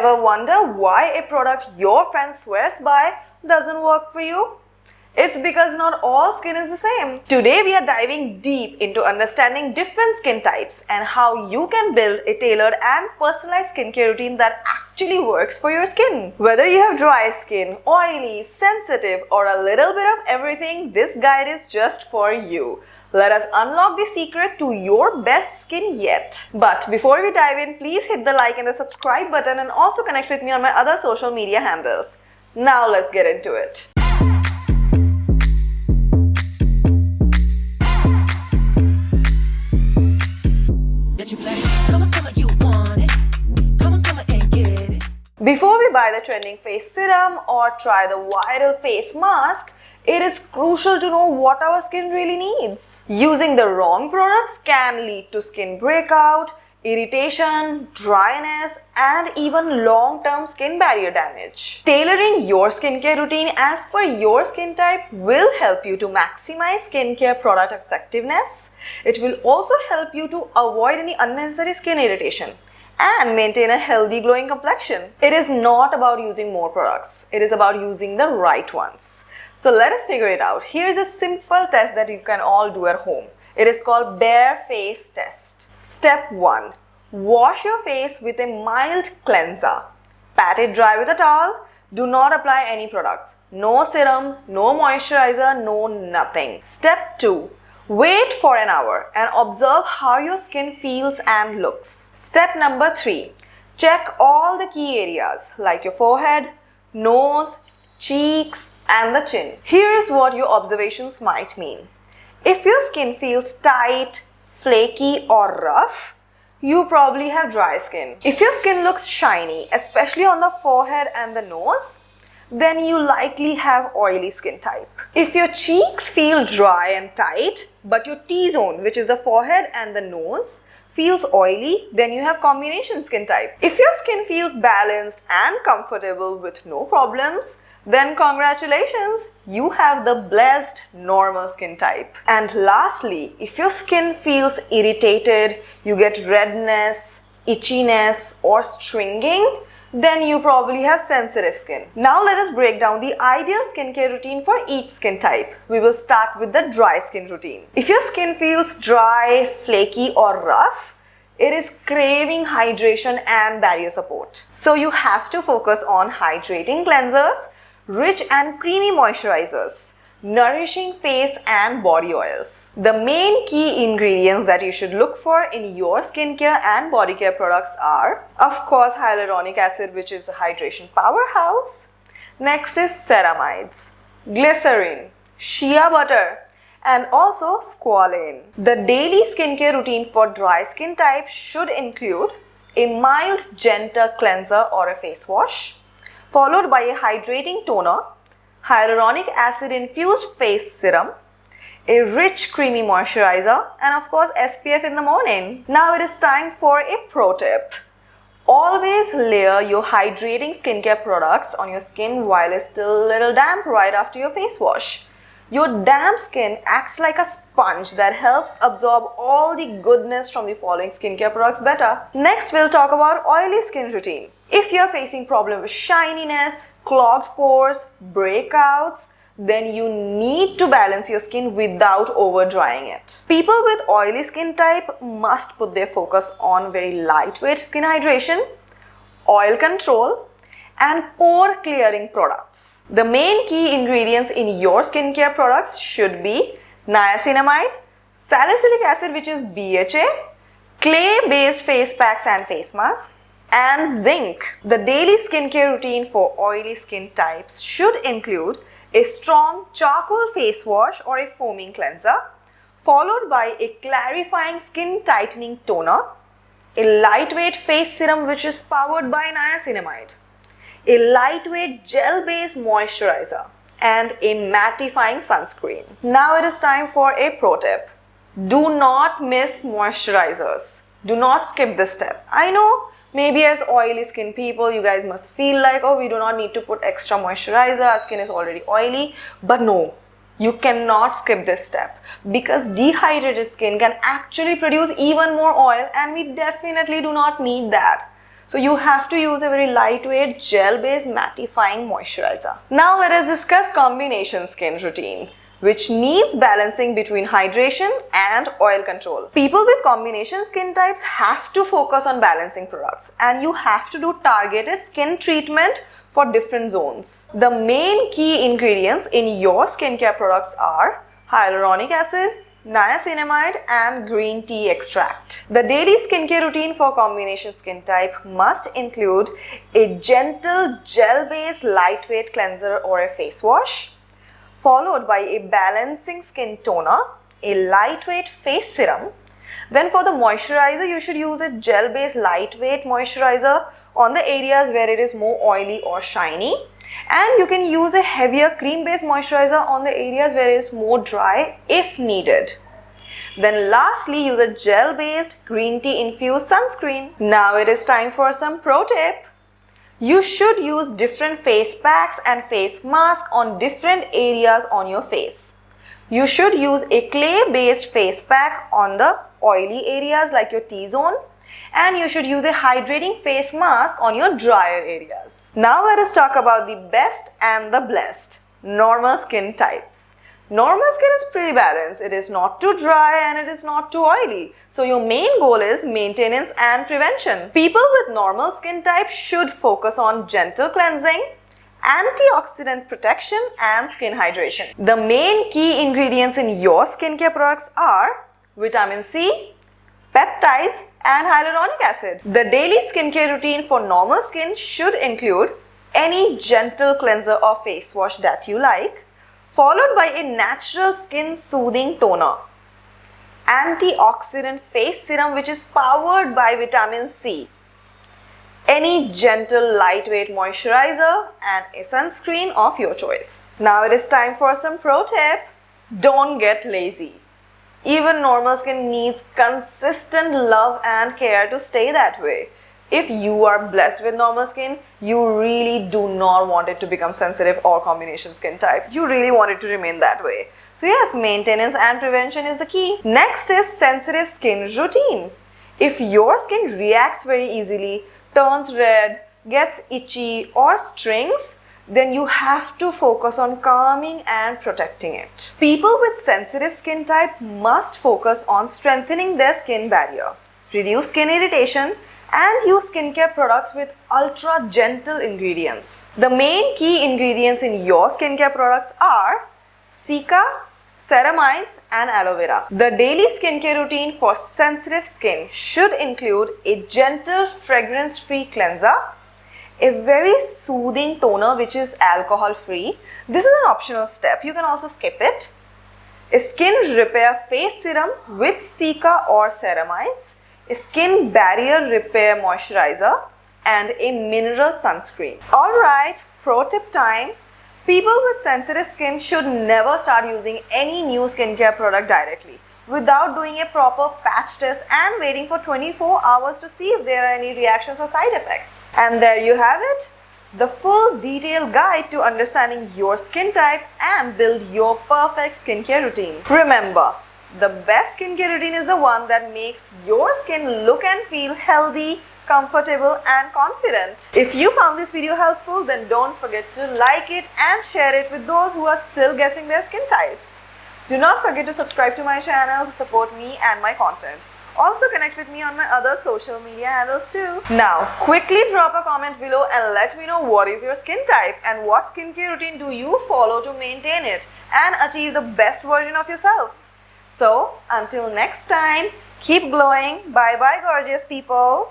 Ever wonder why a product your friend swears by doesn't work for you? It's because not all skin is the same. Today we are diving deep into understanding different skin types and how you can build a tailored and personalized skincare routine that actually works for your skin. Whether you have dry skin, oily, sensitive, or a little bit of everything, this guide is just for you. Let us unlock the secret to your best skin yet. But before we dive in, please hit the like and the subscribe button and also connect with me on my other social media handles. Now let's get into it. Before we buy the trending face serum or try the viral face mask, it is crucial to know what our skin really needs. Using the wrong products can lead to skin breakout, irritation, dryness, and even long-term skin barrier damage. Tailoring your skincare routine as per your skin type will help you to maximize skincare product effectiveness. It will also help you to avoid any unnecessary skin irritation and maintain a healthy glowing complexion. It is not about using more products. It is about using the right ones. So let us figure it out. Here's a simple test that you can all do at home. It is called Bare Face Test. Step 1. Wash your face with a mild cleanser. Pat it dry with a towel. Do not apply any products. No serum, no moisturizer, no nothing. Step 2. Wait for an hour and observe how your skin feels and looks. Step number 3. Check all the key areas like your forehead, nose, cheeks, and the chin. Here is what your observations might mean. If your skin feels tight, flaky, or rough, you probably have dry skin. If your skin looks shiny, especially on the forehead and the nose, then you likely have oily skin type. If your cheeks feel dry and tight, but your T-zone, which is the forehead and the nose, feels oily, then you have combination skin type. If your skin feels balanced and comfortable with no problems, then congratulations, you have the blessed normal skin type. And lastly, if your skin feels irritated, you get redness, itchiness, or stringing, then you probably have sensitive skin. Now let us break down the ideal skincare routine for each skin type. We will start with the dry skin routine. If your skin feels dry, flaky, or rough, it is craving hydration and barrier support. So you have to focus on hydrating cleansers, rich and creamy moisturizers, nourishing face and body oils. The main key ingredients that you should look for in your skincare and body care products are, of course, hyaluronic acid, which is a hydration powerhouse. Next is ceramides, glycerin, shea butter, and also squalane. The daily skincare routine for dry skin type should include a mild, gentle cleanser or a face wash, followed by a hydrating toner, hyaluronic acid infused face serum, a rich creamy moisturizer, and of course SPF in the morning. Now it is time for a pro tip. Always layer your hydrating skincare products on your skin while it's still a little damp right after your face wash. Your damp skin acts like a sponge that helps absorb all the goodness from the following skincare products better. Next, we'll talk about oily skin routine. If you're facing problem with shininess, clogged pores, breakouts, then you need to balance your skin without over drying it. People with oily skin type must put their focus on very lightweight skin hydration, oil control, and pore clearing products. The main key ingredients in your skincare products should be niacinamide, salicylic acid, which is BHA, clay-based face packs and face masks, and zinc. The daily skincare routine for oily skin types should include a strong charcoal face wash or a foaming cleanser, followed by a clarifying skin tightening toner, a lightweight face serum which is powered by niacinamide, a lightweight gel-based moisturizer, and a mattifying sunscreen. Now it is time for a pro tip. Do not miss moisturizers. Do not skip this step. I know maybe as oily skin people, you guys must feel like, oh, we do not need to put extra moisturizer, our skin is already oily. But no, you cannot skip this step because dehydrated skin can actually produce even more oil and we definitely do not need that. So you have to use a very lightweight gel-based mattifying moisturizer. Now let us discuss combination skin routine, which needs balancing between hydration and oil control. People with combination skin types have to focus on balancing products, and you have to do targeted skin treatment for different zones. The main key ingredients in your skincare products are hyaluronic acid, niacinamide and green tea extract. The daily skincare routine for combination skin type must include a gentle gel-based lightweight cleanser or a face wash, followed by a balancing skin toner, a lightweight face serum. Then for the moisturizer, you should use a gel-based lightweight moisturizer on the areas where it is more oily or shiny. And you can use a heavier cream-based moisturizer on the areas where it is more dry if needed. Then lastly, use a gel-based green tea infused sunscreen. Now it is time for some pro tip. You should use different face packs and face masks on different areas on your face. You should use a clay-based face pack on the oily areas like your T-zone, and you should use a hydrating face mask on your drier areas. Now let us talk about the best and the blessed, normal skin types. Normal skin is pretty balanced. It is not too dry and it is not too oily. So your main goal is maintenance and prevention. People with normal skin type should focus on gentle cleansing, antioxidant protection and skin hydration. The main key ingredients in your skincare products are vitamin C, peptides and hyaluronic acid. The daily skincare routine for normal skin should include any gentle cleanser or face wash that you like, followed by a natural skin soothing toner, antioxidant face serum which is powered by vitamin C, any gentle lightweight moisturizer and a sunscreen of your choice. Now it is time for some pro tip. Don't get lazy. Even normal skin needs consistent love and care to stay that way. If you are blessed with normal skin, you really do not want it to become sensitive or combination skin type. You really want it to remain that way. So yes, maintenance and prevention is the key. Next is sensitive skin routine. If your skin reacts very easily, turns red, gets itchy or strings, then you have to focus on calming and protecting it. People with sensitive skin type must focus on strengthening their skin barrier, reduce skin irritation, and use skincare products with ultra gentle ingredients. The main key ingredients in your skincare products are cica, ceramides and aloe vera. The daily skincare routine for sensitive skin should include a gentle fragrance-free cleanser, a very soothing toner which is alcohol-free. This is an optional step, you can also skip it. A skin repair face serum with cica or ceramides, a skin barrier repair moisturizer and a mineral sunscreen. Alright, pro tip time. People with sensitive skin should never start using any new skincare product directly without doing a proper patch test and waiting for 24 hours to see if there are any reactions or side effects. And there you have it, the full detailed guide to understanding your skin type and build your perfect skincare routine. Remember, the best skincare routine is the one that makes your skin look and feel healthy, comfortable and confident. If you found this video helpful, then don't forget to like it and share it with those who are still guessing their skin types. Do not forget to subscribe to my channel to support me and my content. Also connect with me on my other social media handles too. Now, quickly drop a comment below and let me know what is your skin type and what skincare routine do you follow to maintain it and achieve the best version of yourselves. So, until next time, keep glowing. Bye bye gorgeous people.